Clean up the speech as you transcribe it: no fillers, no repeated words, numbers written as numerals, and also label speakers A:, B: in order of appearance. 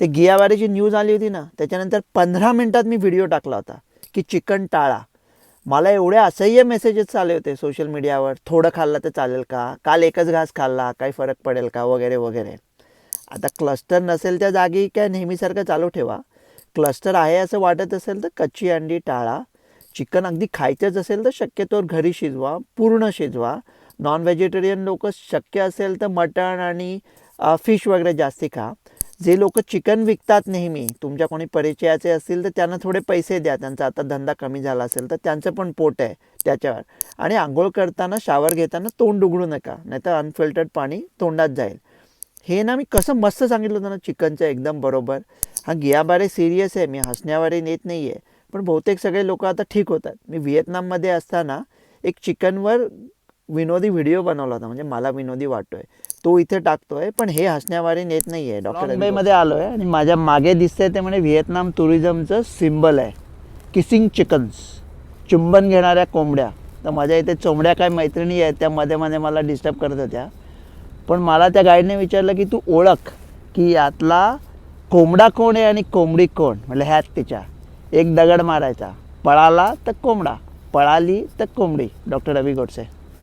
A: ते गियाबारीची न्यूज आली होती ना, त्याच्यानंतर 15 मिनिटात मी व्हिडिओ टाकला होता की चिकन टाळा. मला एवढे असह्य मेसेजेस आले होते सोशल मीडियावर, थोडं खाल्लं तर चालेल का, काल एकच घास खाल्ला काही फरक पडेल का, वगैरे वगैरे. आता क्लस्टर नसेल त्या जागी काय नेहमीसारखं चालू ठेवा. क्लस्टर आहे असं वाटत असेल तर कच्ची अंडी टाळा. चिकन अगदी खायचंच असेल तर शक्यतोवर घरी शिजवा, पूर्ण शिजवा. नॉन व्हेजिटेरियन लोक शक्य असेल तर मटण आणि फिश वगैरे जास्ती खा. जे लोक चिकन विकतात नेहमी, तुमच्या कोणी परिचयाचे असतील तर त्यांना थोडे पैसे द्या, त्यांचा आता धंदा कमी झाला असेल तर त्यांचं पण पोट आहे त्याच्यावर. आणि आंघोळ करताना शावर घेताना तोंड उघडू नका, नाहीतर अनफिल्टर्ड पाणी तोंडात जाईल. हे ना मी कसं मस्त सांगितलं होतं ना चिकनचं, एकदम बरोबर. हा गियाबारे सिरियस आहे, मी हसण्यावारे नेत नाही आहे, पण बहुतेक सगळे लोक आता ठीक होतात. मी व्हिएतनाममध्ये असताना एक चिकनवर विनोदी व्हिडिओ बनवला होता, म्हणजे मला विनोदी वाटतोय तो इथे टाकतोय, पण हे हसण्यावारे नेत नाही आहे. डॉक्टर मुंबईमध्ये आलो आहे आणि माझ्या मागे दिसतंय ते म्हणजे व्हिएतनाम टुरिझमचं सिम्बल आहे, किसिंग चिकन्स, चुंबन घेणाऱ्या कोंबड्या. तर माझ्या इथे चोंबड्या काय मैत्रिणी आहेत, त्या मध्ये मध्ये मला डिस्टर्ब करत होत्या. पण मला त्या गाईडने विचारलं की तू ओळख की यातला कोंबडा कोण आहे आणि कोंबडी कोण. म्हटलं ह्यात तिच्या एक दगड मारायचा, पळाला तर कोंबडा, पळाली तर कोंबडी. डॉक्टर रवी गोडसे.